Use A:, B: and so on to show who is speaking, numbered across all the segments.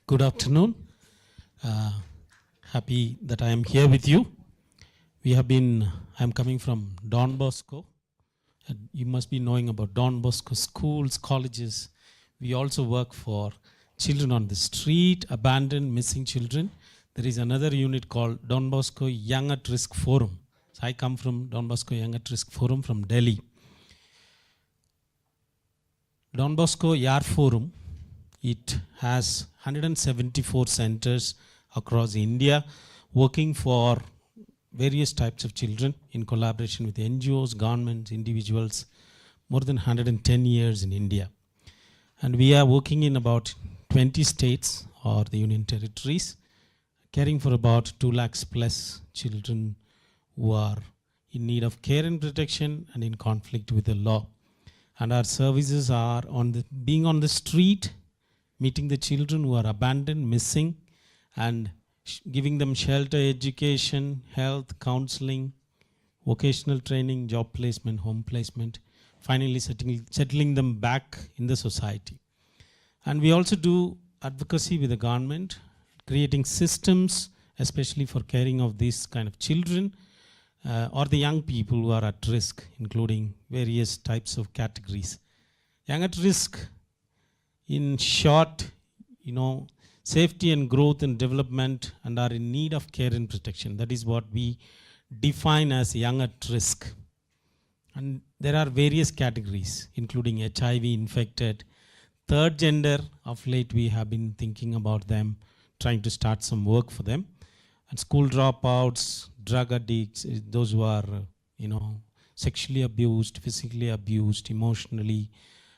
A: Good afternoon. Uh, Happy that I am here with you. I am coming from Don Bosco. You must be knowing about Don Bosco schools, colleges. We also work for children on the street, abandoned, missing children. There is another unit called Don Bosco Young at Risk Forum. So I come from Don Bosco Young at Risk Forum from Delhi. Don Bosco YAR Forum, it has 174 centers across India working for various types of children in collaboration with NGOs, governments, individuals, more than 110 years in India. And we are working in about 20 states or the union territories, caring for about 2 lakhs plus children who are in need of care and protection and in conflict with the law. And our services are being on the street, meeting the children who are abandoned, missing, and giving them shelter, education, health, counseling, vocational training, job placement, home placement, finally settling them back in the society. And we also do advocacy with the government, creating systems, especially for caring of these kind of children, or the young people who are at risk, including various types of categories. Young at risk, in short, safety and growth and development and are in need of care and protection. That is what we define as young at risk. And there are various categories, including HIV infected, third gender. Of late, we have been thinking about them, trying to start some work for them. And school dropouts, drug addicts, those who are, sexually abused, physically abused, emotionally,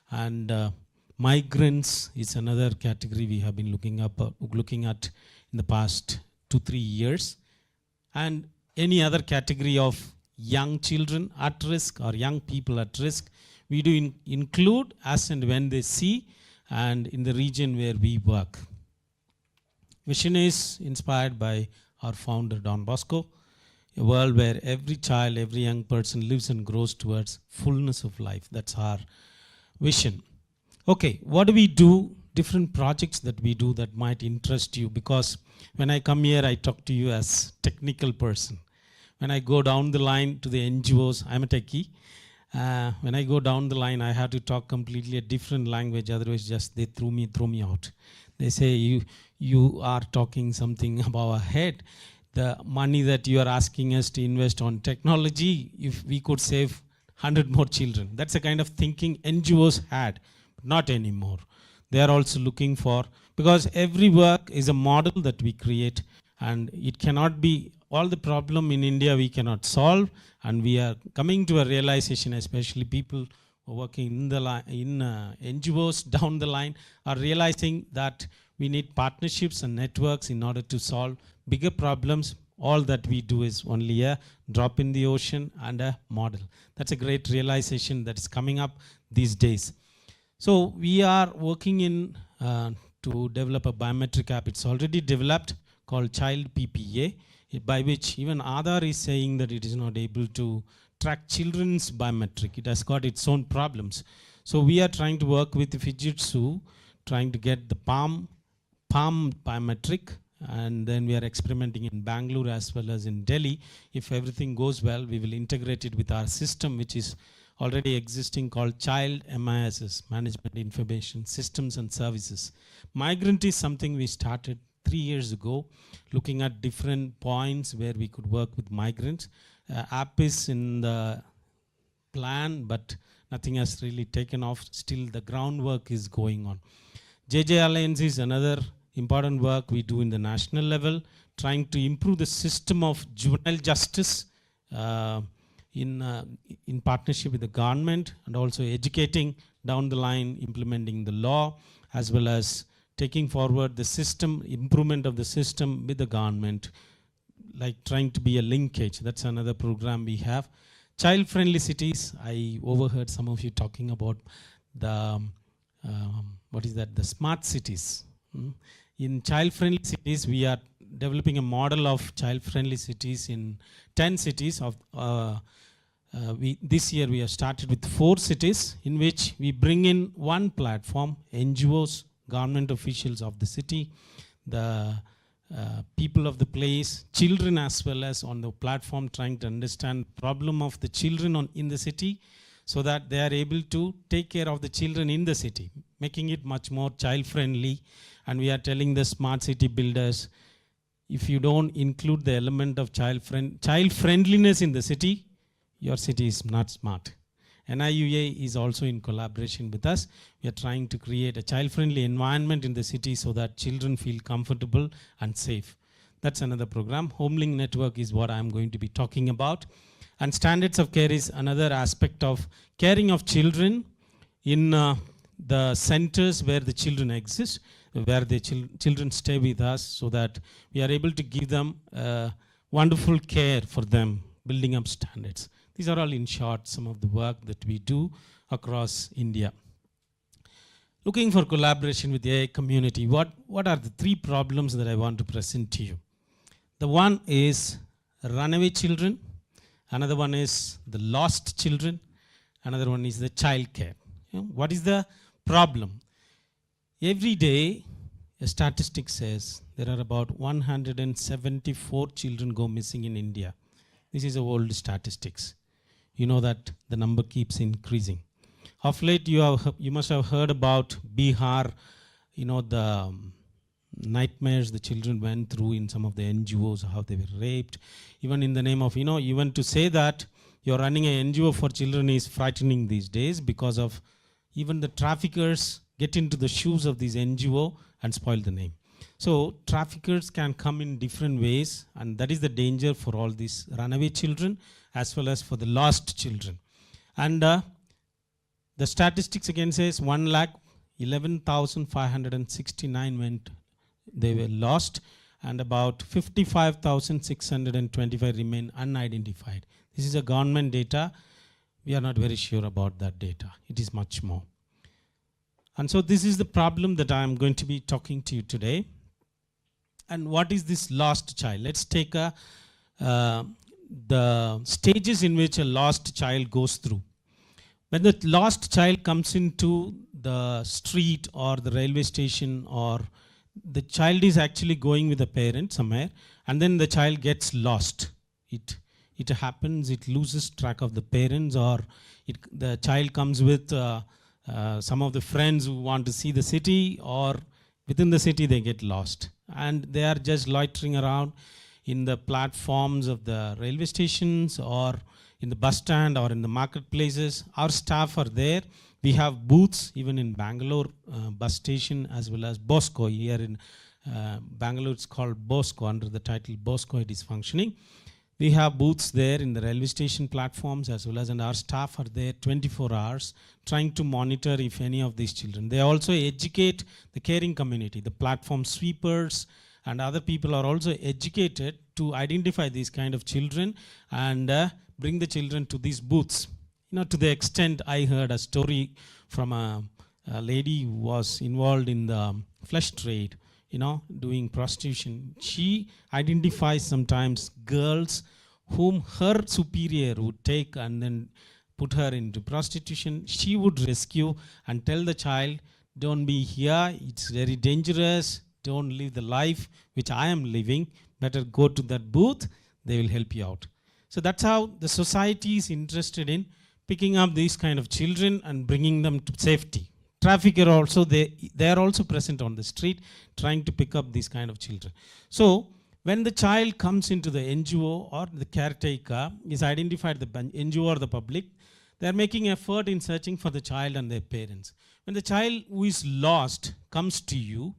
A: and migrants is another category we have been looking at in the past 2-3 years. And any other category of young children at risk or young people at risk, we do include as and when they see and in the region where we work. Vision is inspired by our founder, Don Bosco, a world where every child, every young person lives and grows towards fullness of life. That's our vision. Okay, what do we do? Different projects that we do that might interest you, because when I come here, I talk to you as technical person. When I go down the line to the NGOs, I'm a techie. When I go down the line, I have to talk completely a different language. Otherwise, just they throw me out. They say, you are talking something above our head. The money that you are asking us to invest on technology, if we could save 100 more children. That's the kind of thinking NGOs had. Not anymore. They are also looking for, because every work is a model that we create, and it cannot be all the problem in India we cannot solve, and we are coming to a realization, especially people who are working in NGOs down the line are realizing that we need partnerships and networks in order to solve bigger problems. All that we do is only a drop in the ocean and a model. That's a great realization that is coming up these days. So we are working to develop a biometric app. It's already developed called Child PPA, by which even Aadhaar is saying that it is not able to track children's biometric. It has got its own problems. So we are trying to work with Fujitsu, trying to get the palm biometric, and then we are experimenting in Bangalore as well as in Delhi. If everything goes well, we will integrate it with our system, which is already existing, called Child MISS, Management Information Systems and Services. Migrant is something we started 3 years ago, looking at different points where we could work with migrants. App is in the plan, but nothing has really taken off. Still, the groundwork is going on. JJ Alliance is another important work we do in the national level, trying to improve the system of juvenile justice, in partnership with the government, and also educating down the line, implementing the law, as well as taking forward the system, improvement of the system with the government, like trying to be a linkage. That's another program we have. Child-friendly cities. I overheard some of you talking about the, the smart cities. In child-friendly cities, we are developing a model of child-friendly cities in 10 cities. This year we have started with 4 cities in which we bring in one platform, NGOs, government officials of the city, the people of the place, children as well as on the platform, trying to understand problem of the children in the city, so that they are able to take care of the children in the city, making it much more child friendly. And we are telling the smart city builders, if you don't include the element of child friendliness in the city, your city is not smart. NIUA is also in collaboration with us. We are trying to create a child-friendly environment in the city so that children feel comfortable and safe. That's another program. Homelink network is what I'm going to be talking about. And standards of care is another aspect of caring of children in the centers where the children exist, where the children stay with us, so that we are able to give them wonderful care for them, building up standards. These are all, in short, some of the work that we do across India. Looking for collaboration with the AI community, what are the three problems that I want to present to you? The one is runaway children, another one is the lost children, another one is the child care. What is the problem? Every day, a statistic says there are about 174 children go missing in India. This is old statistics. You know that the number keeps increasing. Of late, you must have heard about Bihar, the nightmares the children went through in some of the NGOs, how they were raped. Even in the name of, even to say that you're running an NGO for children is frightening these days, because of even the traffickers get into the shoes of these NGO and spoil the name. So traffickers can come in different ways, and that is the danger for all these runaway children as well as for the lost children. And the statistics again says 1,11,569 they were lost, and about 55,625 remain unidentified. This is a government data. We are not very sure about that data. It is much more. And so this is the problem that I am going to be talking to you today. And what is this lost child? Let's take the stages in which a lost child goes through. When the lost child comes into the street or the railway station, or the child is actually going with a parent somewhere, and then the child gets lost. It happens, it loses track of the parents, or the child comes with some of the friends who want to see the city, or within the city they get lost. And they are just loitering around in the platforms of the railway stations, or in the bus stand, or in the marketplaces. Our staff are there. We have booths even in Bangalore bus station, as well as Bosco. Here in Bangalore it's called Bosco, under the title Bosco it is functioning. We have booths there in the railway station platforms as well as, and our staff are there 24 hours trying to monitor if any of these children. They also educate the caring community. The platform sweepers and other people are also educated to identify these kind of children and bring the children to these booths. To the extent I heard a story from a lady who was involved in the flesh trade, doing prostitution. She identifies sometimes girls whom her superior would take and then put her into prostitution. She would rescue and tell the child, don't be here, it's very dangerous, don't live the life which I am living, better go to that booth, they will help you out. So that's how the society is interested in picking up these kind of children and bringing them to safety. Trafficker also, they are also present on the street trying to pick up these kind of children. So when the child comes into the NGO or the caretaker is identified, the NGO or the public, they are making effort in searching for the child and their parents. When the child who is lost comes to you,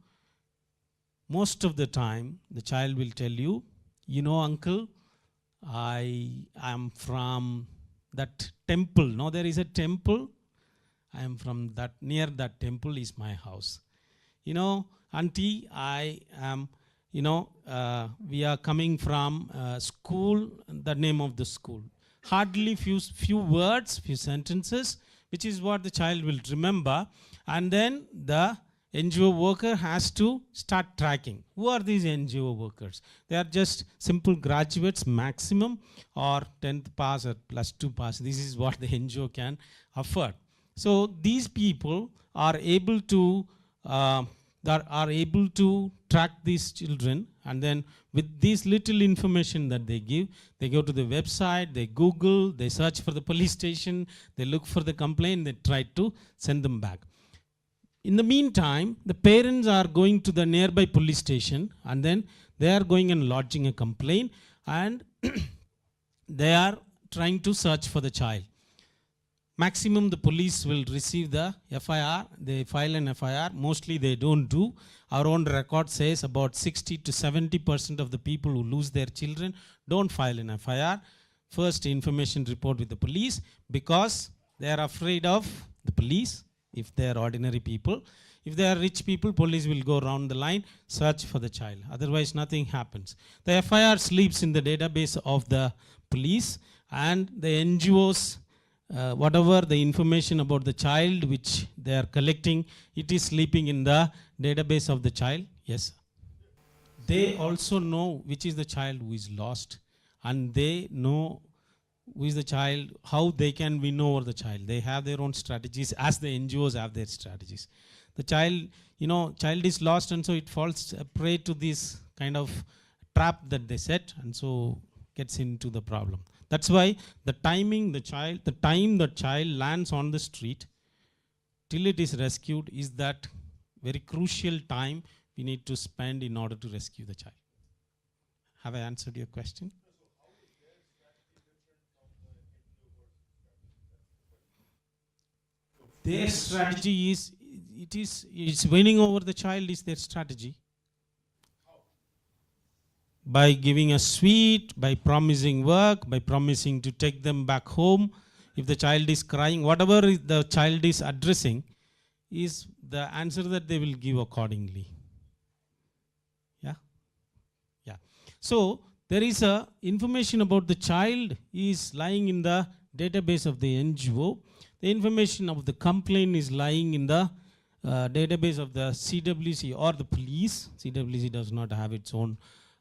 A: most of the time the child will tell you, uncle, I am from that temple. No, there is a temple. I am from that, near that temple is my house. Auntie, I am, we are coming from school, the name of the school. Hardly few words, few sentences, which is what the child will remember. And then the NGO worker has to start tracking. Who are these NGO workers? They are just simple graduates maximum, or 10th pass or +2 pass. This is what the NGO can afford. So these people are able to that are able to track these children, and then with this little information that they give, they go to the website, they Google, they search for the police station, they look for the complaint, they try to send them back. In the meantime, the parents are going to the nearby police station, and then they are going and lodging a complaint, and they are trying to search for the child. Maximum the police will receive the FIR, they file an FIR, mostly they don't do. Our own record says about 60 to 70% of the people who lose their children don't file an FIR. First information report with the police, because they are afraid of the police if they are ordinary people. If they are rich people, police will go around the line, search for the child. Otherwise, nothing happens. The FIR sleeps in the database of the police, and the NGOs, whatever the information about the child which they are collecting, it is sleeping in the database of the child. Yes. They also know which is the child who is lost, and they know who is the child, how they can win over the child. They have their own strategies, as the NGOs have their strategies. The child, child is lost, and so it falls prey to this kind of trap that they set, and so gets into the problem. That's why the time the child lands on the street till it is rescued is that very crucial time we need to spend in order to rescue the child. Have I answered your question? Their strategy is, it's winning over the child is their strategy. By giving a sweet, by promising work, by promising to take them back home. If the child is crying, whatever the child is addressing is the answer that they will give accordingly. Yeah? Yeah. So there is a information about the child is lying in the database of the NGO. The information of the complaint is lying in the database of the CWC or the police. CWC does not have its own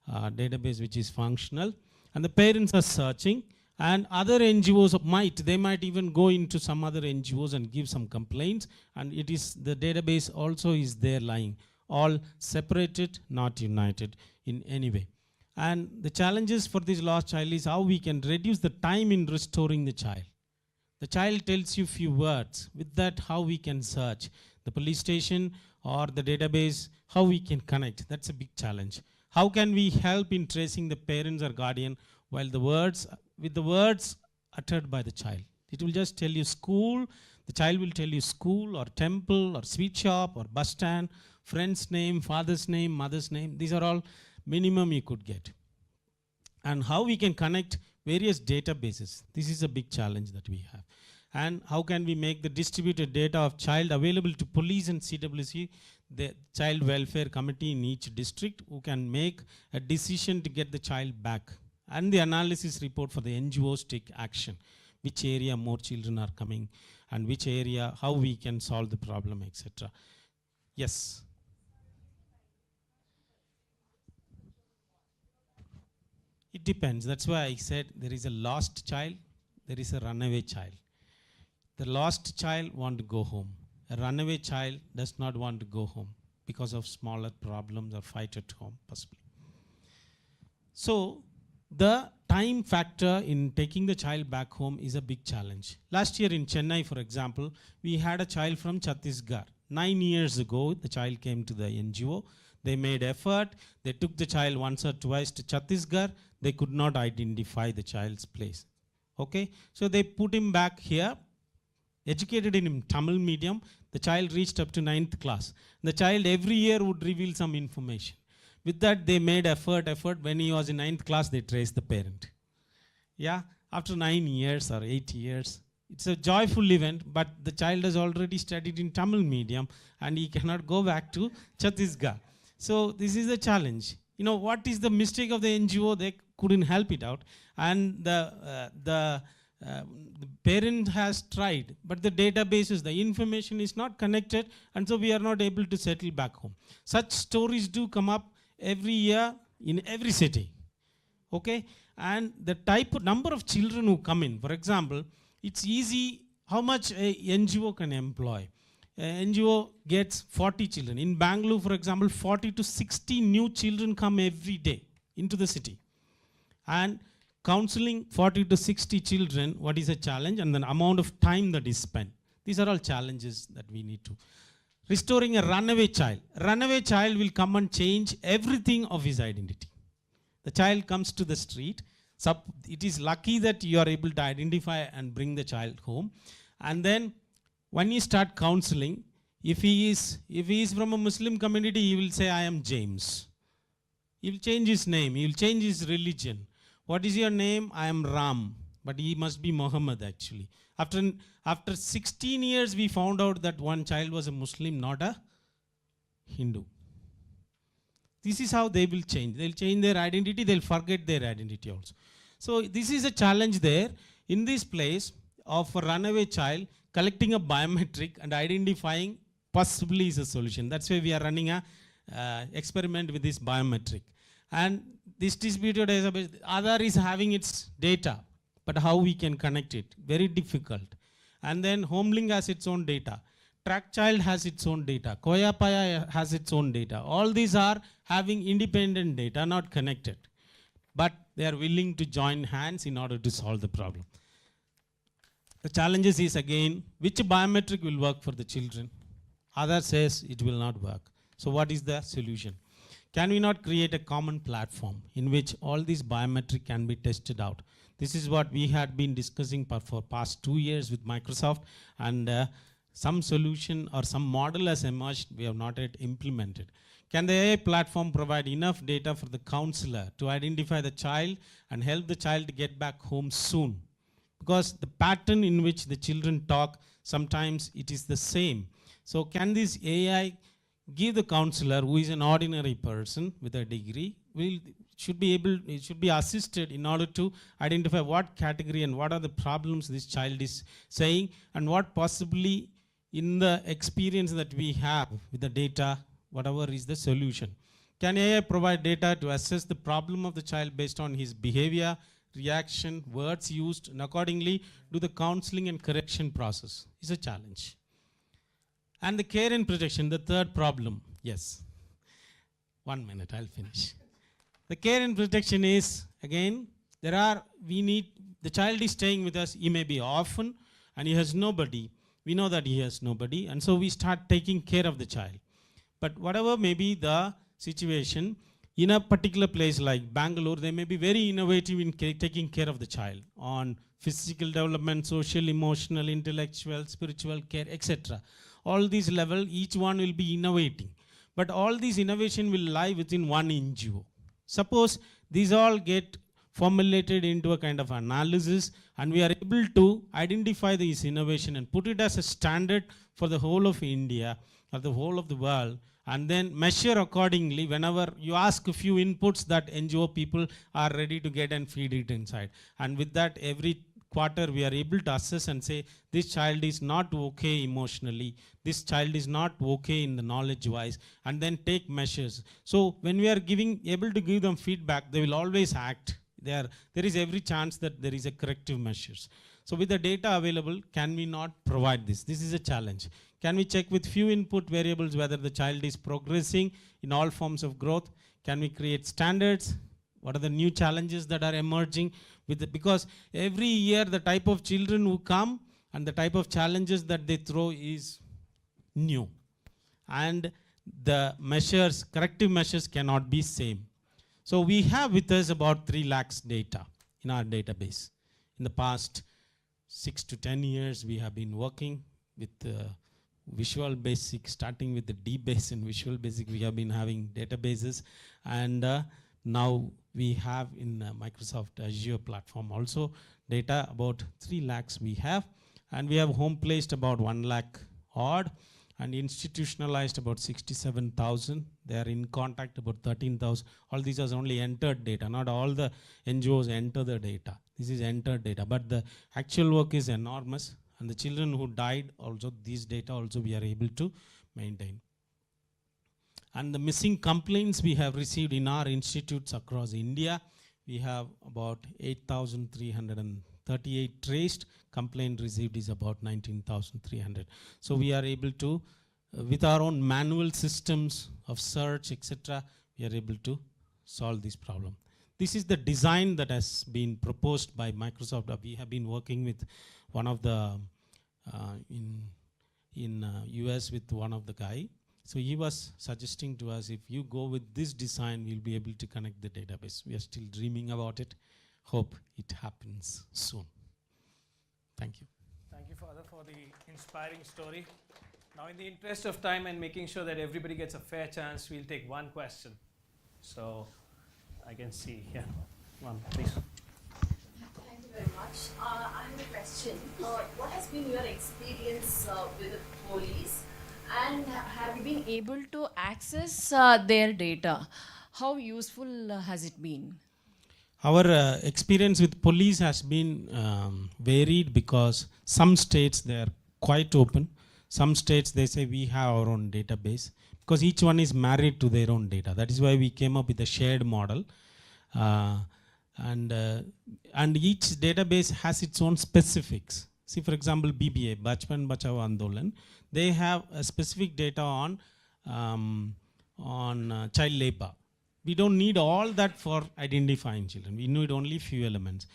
A: database which is functional, and the parents are searching, and other NGOs they might even go into some other NGOs and give some complaints, and it is the database also is there lying, all separated, not united in any way. And the challenges for this lost child is how we can reduce the time in restoring the child. The child tells you few words. With that, how we can search the police station or the database, how we can connect. That's a big challenge. How can we help in tracing the parents or guardian while with the words uttered by the child? It will just tell you school, the child will tell you school or temple or sweet shop or bus stand, friend's name, father's name, mother's name. These are all minimum you could get. And how we can connect various databases. This is a big challenge that we have. And how can we make the distributed data of child available to police and CWC, the child welfare committee in each district, who can make a decision to get the child back. And the analysis report for the NGOs take action. Which area more children are coming, and which area, how we can solve the problem, etc. Yes. It depends. That's why I said there is a lost child, there is a runaway child. The lost child wants to go home. A runaway child does not want to go home because of smaller problems or fight at home, possibly. So the time factor in taking the child back home is a big challenge. Last year in Chennai, for example, we had a child from Chhattisgarh. 9 years ago, the child came to the NGO. They made effort. They took the child once or twice to Chhattisgarh. They could not identify the child's place. Okay, so they put him back here, educated in Tamil medium. The child reached up to 9th class. The child every year would reveal some information. With that, they made effort. When he was in 9th class, they traced the parent. Yeah, after 9 years or 8 years, it's a joyful event, but the child has already studied in Tamil medium and he cannot go back to Chhattisgarh. So this is a challenge. You know, what is the mistake of the NGO? They couldn't help it out. And the parent has tried, but the databases, the information is not connected, and so we are not able to settle back home. Such stories do come up every year in every city. Okay? And the number of children who come in, for example, it's easy how much a NGO can employ. NGO gets 40 children. In Bangalore, for example, 40 to 60 new children come every day into the city. And counseling 40 to 60 children, what is a challenge? And the amount of time that is spent. These are all challenges that we need to. Restoring a runaway child. Runaway child will come and change everything of his identity. The child comes to the street. It is lucky that you are able to identify and bring the child home. And then when you start counseling, if he is from a Muslim community, he will say, I am James. He will change his name. He will change his religion. What is your name? I am Ram. But he must be Muhammad actually. After 16 years, we found out that one child was a Muslim, not a Hindu. This is how they will change. They'll change their identity. They'll forget their identity also. So this is a challenge there. In this place of a runaway child, collecting a biometric and identifying possibly is a solution. That's why we are running a experiment with this biometric. And this distributed database, Aadhaar is having its data, but how we can connect it? Very difficult. And then HomeLink has its own data. TrackChild has its own data. Koyapaya has its own data. All these are having independent data, not connected. But they are willing to join hands in order to solve the problem. The challenges is again, which biometric will work for the children? Aadhaar says it will not work. So what is the solution? Can we not create a common platform in which all these biometric can be tested out? This is what we had been discussing for past 2 years with Microsoft, and some solution or some model has emerged, we have not yet implemented. Can the AI platform provide enough data for the counselor to identify the child and help the child to get back home soon? Because the pattern in which the children talk, sometimes it is the same. So can this AI give the counselor, who is an ordinary person with a degree, should be assisted in order to identify what category and what are the problems this child is saying, and what possibly in the experience that we have with the data, whatever is the solution. Can AI provide data to assess the problem of the child based on his behavior, reaction, words used, and accordingly do the counseling and correction process? Is a challenge. And the care and protection, the third problem. Yes. 1 minute, I'll finish. The care and protection is, again, the child is staying with us, he may be orphan and he has nobody. We know that he has nobody, and so we start taking care of the child. But whatever may be the situation, in a particular place like Bangalore, they may be very innovative in taking care of the child on physical development, social, emotional, intellectual, spiritual care, etc. All these levels, each one will be innovating. But all these innovation will lie within one NGO. Suppose these all get formulated into a kind of analysis, and we are able to identify this innovation and put it as a standard for the whole of India or the whole of the world, and then measure accordingly. Whenever you ask a few inputs, that NGO people are ready to get and feed it inside. And with that, every quarter we are able to assess and say, this child is not okay emotionally, this child is not okay in the knowledge wise, and then take measures. So when we are able to give them feedback, they will always act. There is every chance that there is a corrective measures. So with the data available, can we not provide this? This is a challenge. Can we check with few input variables whether the child is progressing in all forms of growth? Can we create standards? What are the new challenges that are emerging? Because every year the type of children who come and the type of challenges that they throw is new. And the measures, corrective measures cannot be same. So we have with us about 3 lakhs data in our database. In the past 6 to 10 years, we have been working with Visual Basic, starting with the DBase and Visual Basic. We have been having databases, and now we have in Microsoft Azure platform also data about 3 lakhs we have, and we have home placed about 1 lakh odd, and institutionalized about 67,000. They are in contact about 13,000. All these are only entered data. Not all the NGOs enter the data. This is entered data, but the actual work is enormous. And the children who died also, these data also we are able to maintain. And the missing complaints we have received in our institutes across India, we have about 8,330 38 traced, complaint received is about 19,300. So we are able to, with our own manual systems of search, etc., we are able to solve this problem. This is the design that has been proposed by Microsoft. We have been working with one of the, in US with one of the guy. So he was suggesting to us, if you go with this design, we'll be able to connect the database. We are still dreaming about it. Hope it happens soon. Thank you.
B: Thank you, Father, for the inspiring story. Now, in the interest of time and making sure that everybody gets a fair chance, we'll take one question. So, I can see here. One, please.
C: Thank you very much. I have a question. What has been your experience with the police, and have you been able to access their data? How useful has it been?
A: Our experience with police has been varied, because some states they are quite open. Some states they say we have our own database, because each one is married to their own data. That is why we came up with a shared model. And each database has its own specifics. See, for example, BBA, Bachpan Bachao Andolan, they have a specific data on child labor. We don't need all that for identifying children. We need only few elements.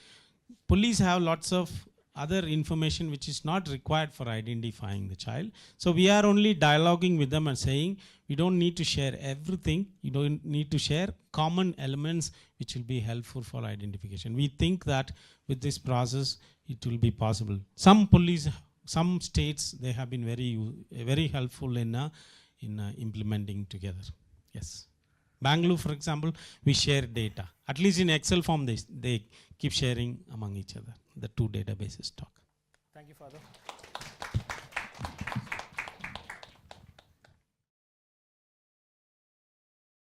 A: Police have lots of other information which is not required for identifying the child. So we are only dialoguing with them and saying, we don't need to share everything. You don't need to share common elements which will be helpful for identification. We think that with this process, it will be possible. Some states, they have been very helpful in implementing together. Yes. Bangalore, for example, we share data. At least in Excel form, they keep sharing among each other. The two databases talk.
B: Thank you, Father.